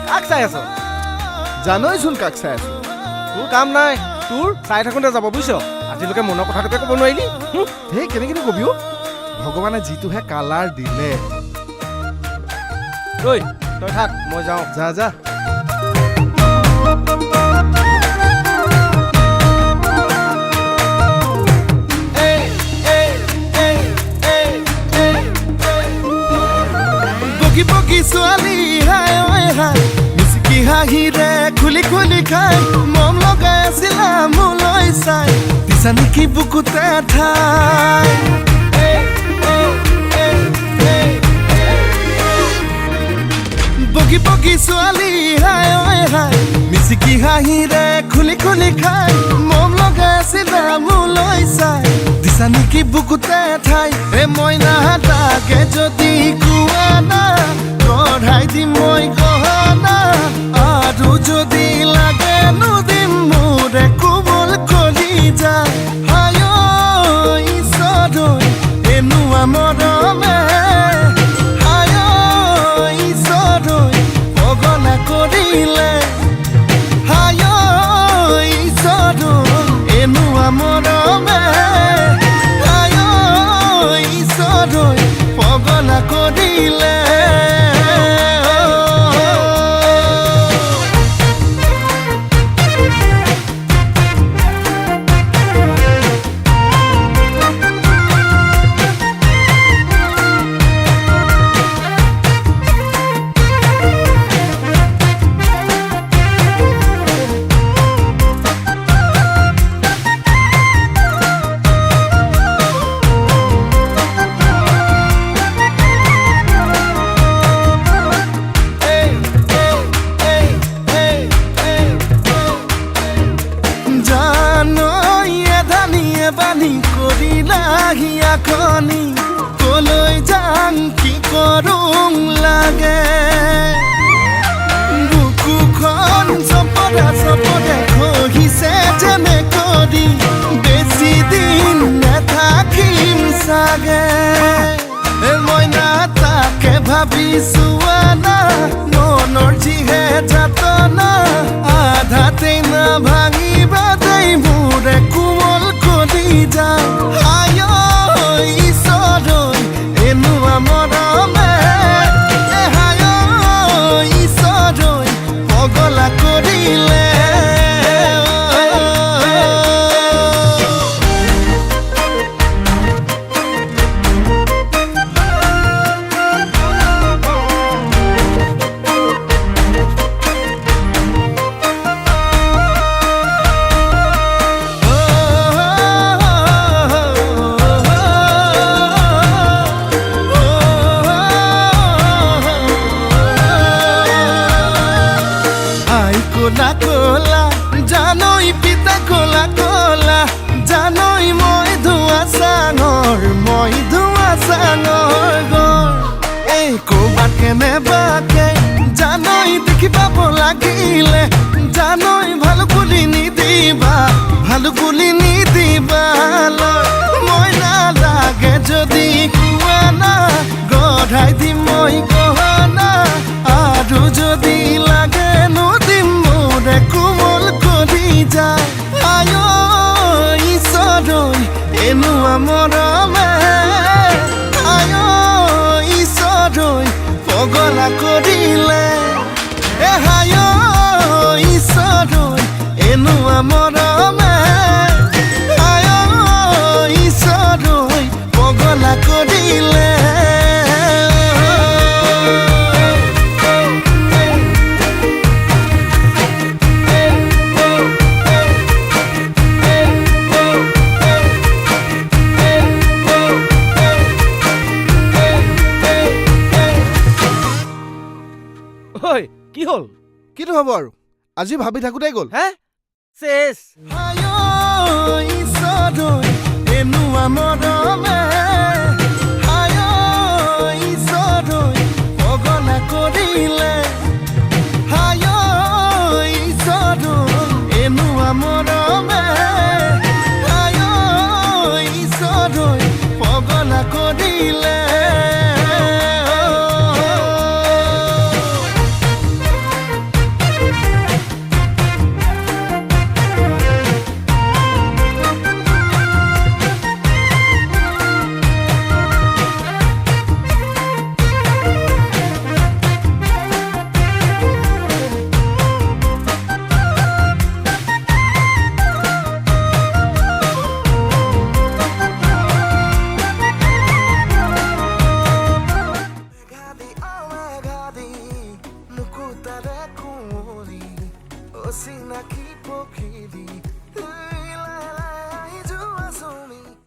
কাক চাই আছ জানইচোন কাক চাই আছো তোৰ কাম নাই তোৰ চাই থাকোঁতে যাব বুজিছ আজিলৈকে মনৰ কথাটোকে ক'ব নোৱাৰিলি সেই কেনেকেনো কবি অ' ভগৱানে যিটোহে কালাৰ দিলে তই থাক মই যাওঁ যা যা বগী বগী ছোৱালী হাই ঐ হাই মিচিকি হাঁহিৰে খুলি খুলি খাই মম লগাই আছিলা মোলৈ চাই দিছা নেকি বুকুতে ঠাই বগী বগী ছোৱালী হাই ঐ হাই মিচিকি হাঁহিৰে খুলি খুলি খাই মম লগাই আছিলা মোলৈ চাই দিছা নেকি বুকুতে ঠাই এ মইনা তাকে যদি কোৱা না গঢ়াই দিম মই গহনা আৰু যদি লাগে নুদিম মোৰে কোমল কলিজা হাই ঐ ঈশ্বৰ এনেকুৱা মৰমে হাই ঐ ঈশ্বৰ পগলা কৰিলে হাই ঐ ঈশ্বৰ এনেকুৱা মৰমে হাই ঐ ঈশ্বৰ পগলা কৰিলে বানি কৰিলাহি আখনি কলৈ যাম কি কৰোং লাগে বুকুখন চপদা চপদে খহিছে যেনে কৰি বেছি দিন নেথাকিম চাগে মইনা তাকে ভাবিছো আনা মনৰ যিহে যাতনা আধাতে না ভাঙিবা দেই মোৰে কোমল কলিজা হাই ঐ ঈশ্বৰ এনেকুৱা মৰমে হাই ঐ ঈশ্বৰ পগলা কৰিলে কোলা কোলা জানই পিতা কোলা কোলা জানই মই ধোৱা চাঙৰ গৰ এই ক'ৰবাত কেনেবাকে জানই দেখি পাব লাগিলে জানই ভালো বুলি নিদিবা মই নালাগে যদি কোৱা না গঢ়াই দিম মই গহনা আৰু যদি লাগে নুদিম মোৰে কোমল কলিজা হাই ঐ ঈশ্বৰ এনেকুৱা মৰমে হাই ঐ ঈশ্বৰ পগলা কৰিলে হাই ঐ ঈশ্বৰ এনেকুৱা মৰমে হাই ঐ ঈশ্বৰ পগলা কৰিলে কি হ'ল কিটো হ'ব আৰু আজি ভাবি থাকোঁতে গ'ল হে চেছ হাই ঐ ঈশ্বৰ এনেকুৱা মৰমে হাই ঐ ঈশ্বৰ পগলা কৰিলে হাই ঐ ঈশ্বৰ এনেকুৱা মৰমে হাই ঐ ঈশ্বৰ পগলা কৰিলে ফুলে কুঁৱলী অচিনাকি পখিলী